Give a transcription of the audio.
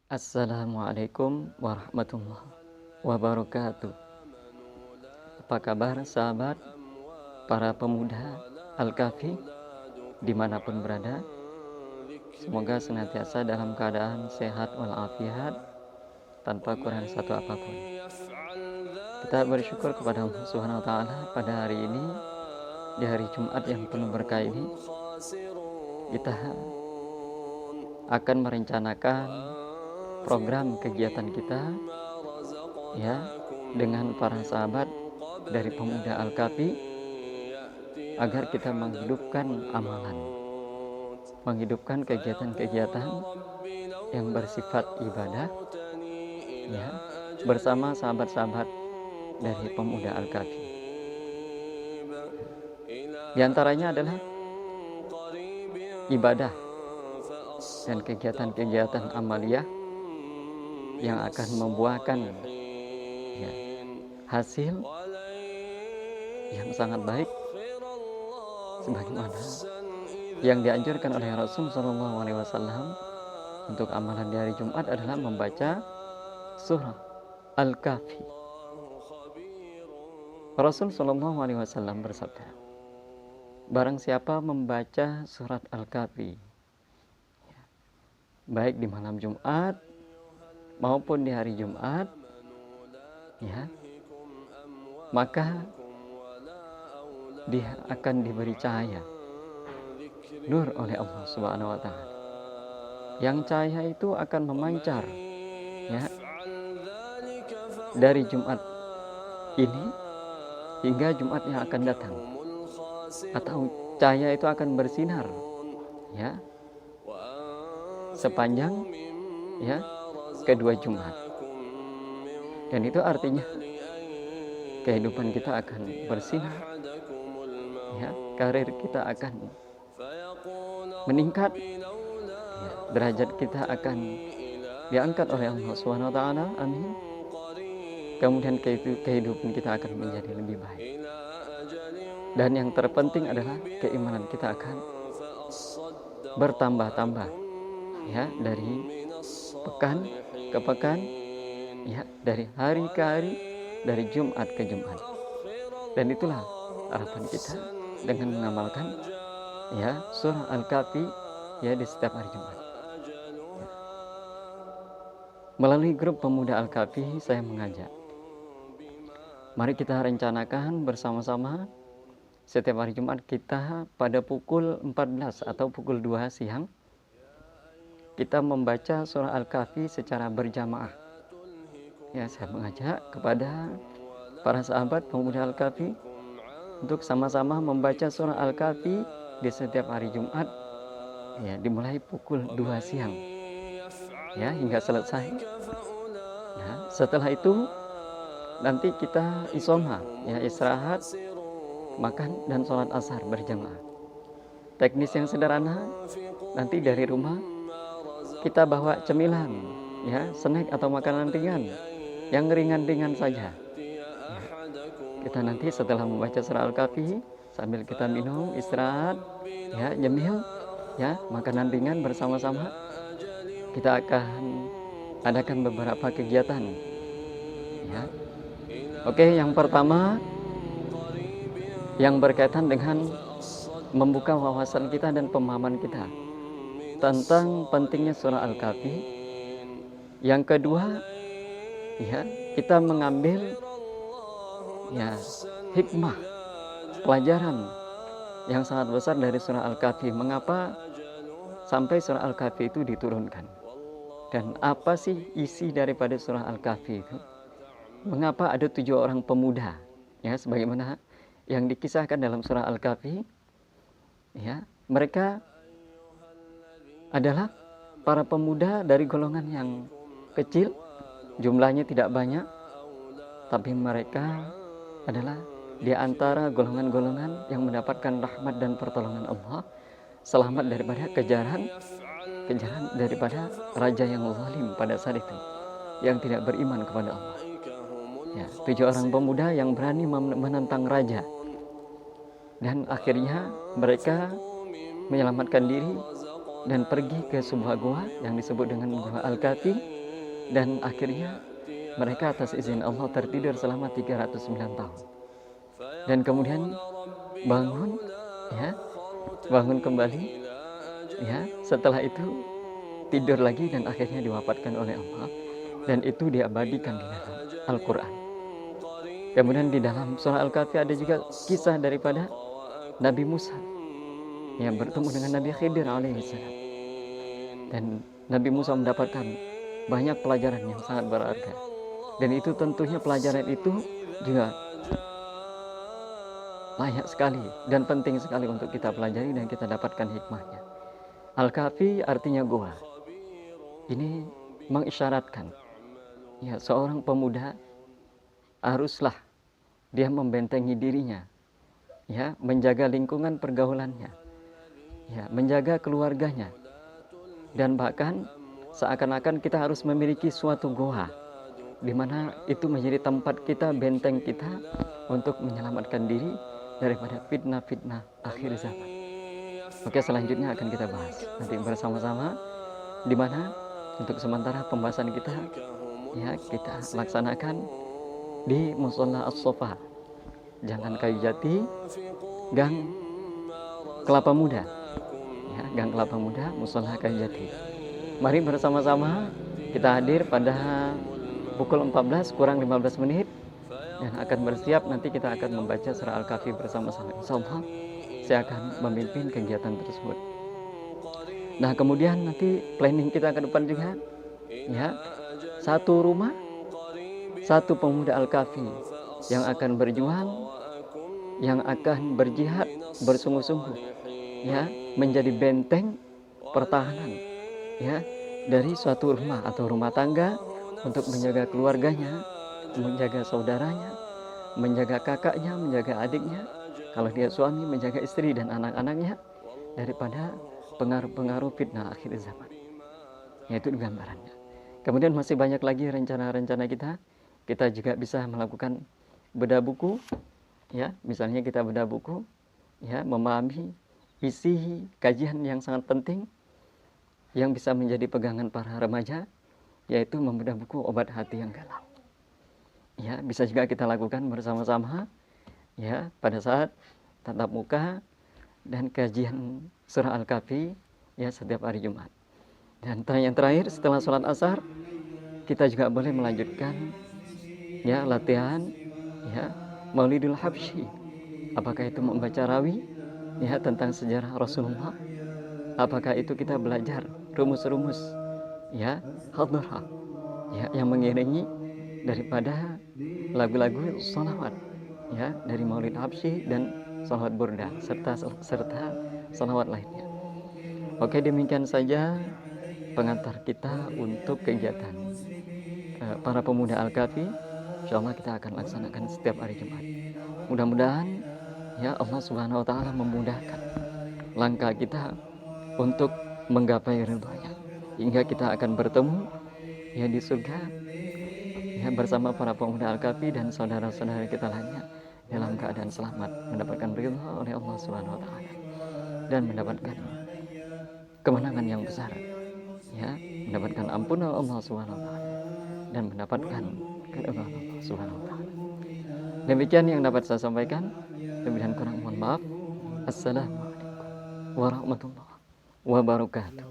Assalamualaikum warahmatullahi wabarakatuh. Apa kabar sahabat, para pemuda Al-Kahfi dimanapun berada? Semoga senantiasa dalam keadaan sehat walafiat tanpa kurang satu apapun. Kita bersyukur kepada Allah Subhanahu wa Ta'ala pada hari ini, di hari Jumat yang penuh berkah ini, kita akan merencanakan program kegiatan kita ya dengan para sahabat dari pemuda Al-Kahfi agar kita menghidupkan amalan, menghidupkan kegiatan-kegiatan yang bersifat ibadah ya bersama sahabat-sahabat dari pemuda Al-Kahfi. Di antaranya adalah ibadah dan kegiatan-kegiatan amaliyah yang akan membuahkan ya, hasil yang sangat baik sebagaimana yang dianjurkan oleh Rasul SAW untuk amalan di hari Jumat adalah membaca surah Al-Kahfi. Rasul SAW bersabda, barang siapa membaca surat Al-Kahfi baik di malam Jumat maupun di hari Jumat ya, maka dia akan diberi cahaya nur oleh Allah Subhanahu wa Ta'ala. Yang cahaya itu akan memancar ya dari Jumat ini hingga Jumat yang akan datang, atau cahaya itu akan bersinar ya sepanjang ya kedua Jumat. Dan itu artinya kehidupan kita akan bersinar ya, karir kita akan meningkat ya, derajat kita akan diangkat oleh Allah Subhanahu wa Ta'ala, amin. Kemudian kehidupan kita akan menjadi lebih baik. Dan yang terpenting adalah keimanan kita akan bertambah-tambah ya, dari pekan ke pekan ya, dari hari ke hari, dari Jumat ke Jumat. Dan itulah harapan kita dengan mengamalkan ya surah Al-Kahfi ya di setiap hari Jumat. Melalui grup pemuda Al-Kahfi saya mengajak, mari kita rencanakan bersama-sama setiap hari Jumat kita pada pukul 14 atau pukul 2 siang kita membaca surah Al-Kahfi secara berjamaah. Ya, saya mengajak kepada para sahabat pemuda Al-Kahfi untuk sama-sama membaca surah Al-Kahfi di setiap hari Jumat ya, dimulai pukul 2 siang ya hingga selesai. Nah, setelah itu nanti kita isoma ya, istirahat, makan dan sholat asar berjamaah. Teknis yang sederhana, nanti dari rumah kita bawa cemilan ya, snack atau makanan ringan yang ringan-ringan saja ya. Kita nanti setelah membaca surah Al-Kahfi sambil kita minum, istirahat ya, nyemil ya, makanan ringan bersama-sama. Kita akan adakan beberapa kegiatan ya. Oke, yang pertama yang berkaitan dengan membuka wawasan kita dan pemahaman kita tentang pentingnya surah Al-Kahfi. Yang kedua ya, kita mengambil ya hikmah, pelajaran yang sangat besar dari surah Al-Kahfi. Mengapa sampai surah Al-Kahfi itu diturunkan? Dan apa sih isi daripada surah Al-Kahfi itu? Mengapa ada 7 orang pemuda ya, sebagaimana yang dikisahkan dalam surah Al-Kahfi ya, mereka adalah para pemuda dari golongan yang kecil, jumlahnya tidak banyak, tapi mereka adalah di antara golongan-golongan yang mendapatkan rahmat dan pertolongan Allah, selamat daripada kejaran daripada raja yang zalim pada saat itu, yang tidak beriman kepada Allah. Ya, 7 orang pemuda yang berani menentang raja, dan akhirnya mereka menyelamatkan diri dan pergi ke sebuah gua yang disebut dengan Gua Al-Kahfi, dan akhirnya mereka atas izin Allah tertidur selama 309 tahun. Dan kemudian bangun, ya, bangun kembali, ya. Setelah itu tidur lagi dan akhirnya diwafatkan oleh Allah, dan itu diabadikan di dalam Al-Quran. Kemudian di dalam surah Al-Kahfi ada juga kisah daripada Nabi Musa yang bertemu dengan Nabi Khidir alaihissalam, dan Nabi Musa mendapatkan banyak pelajaran yang sangat berharga, dan itu tentunya pelajaran itu juga layak sekali dan penting sekali untuk kita pelajari dan kita dapatkan hikmahnya. Al-Kahfi artinya gua. Ini mengisyaratkan, ya, seorang pemuda haruslah dia membentengi dirinya, ya, menjaga lingkungan pergaulannya, ya, menjaga keluarganya, dan bahkan seakan-akan kita harus memiliki suatu goa di mana itu menjadi tempat kita, benteng kita untuk menyelamatkan diri daripada fitnah-fitnah akhir zaman. Oke, selanjutnya akan kita bahas nanti bersama-sama, di mana untuk sementara pembahasan kita, ya, kita laksanakan di Musola As-Sofa, Jalan Kayu Jati, Gang Kelapa Muda, ya, Gang Kelapa Muda, Musola Kayu Jati. Mari bersama-sama kita hadir pada pukul 14 kurang 15 menit dan akan bersiap, nanti kita akan membaca surah Al-Kahfi bersama-sama. Insyaallah saya akan memimpin kegiatan tersebut. Nah, kemudian nanti planning kita ke depan juga, ya, satu rumah, satu pemuda Al-Kahfi yang akan berjuang, yang akan berjihad bersungguh-sungguh, ya, menjadi benteng pertahanan, ya, dari suatu rumah atau rumah tangga untuk menjaga keluarganya, menjaga saudaranya, menjaga kakaknya, menjaga adiknya, kalau dia suami menjaga istri dan anak-anaknya daripada pengaruh-pengaruh fitnah akhir zaman. Yaitu gambarannya. Kemudian masih banyak lagi rencana-rencana kita. Kita juga bisa melakukan bedah buku, ya, misalnya kita bedah buku, ya, memahami isi kajian yang sangat penting yang bisa menjadi pegangan para remaja, yaitu membedah buku Obat Hati yang Galau. Ya, bisa juga kita lakukan bersama-sama, ya, pada saat tatap muka dan kajian surah Al-Kahfi, ya, setiap hari Jumat. Dan yang terakhir setelah sholat asar kita juga boleh melanjutkan, ya, latihan, ya, Maulidul Habsyi. Apakah itu membaca rawi, ya, tentang sejarah Rasulullah? Apakah itu kita belajar rumus-rumus, ya, hadharah, ya, yang mengiringi daripada lagu-lagu sholawat, ya, dari Maulid Habsyi dan sholawat burda serta sholawat lainnya. Oke, demikian saja pengantar kita untuk kegiatan para pemuda Al-Kahfi. Insyaallah kita akan laksanakan setiap hari Jumat. Mudah-mudahan, ya, Allah Subhanahu wa taala memudahkan langkah kita untuk menggapai ridha-Nya hingga kita akan bertemu, ya, di surga, ya, bersama para pemuda Al-Kahfi dan saudara-saudara kita lainnya dalam keadaan selamat, mendapatkan ridha oleh Allah Subhanahu wa taala dan mendapatkan kemenangan yang besar, ya, mendapatkan ampunan Allah Subhanahu wa taala dan mendapatkan keridhaan Allah Subhanahu wa taala. Demikian yang dapat saya sampaikan. Demikian kurang mohon maaf. Assalamualaikum warahmatullahi wabarakatuh.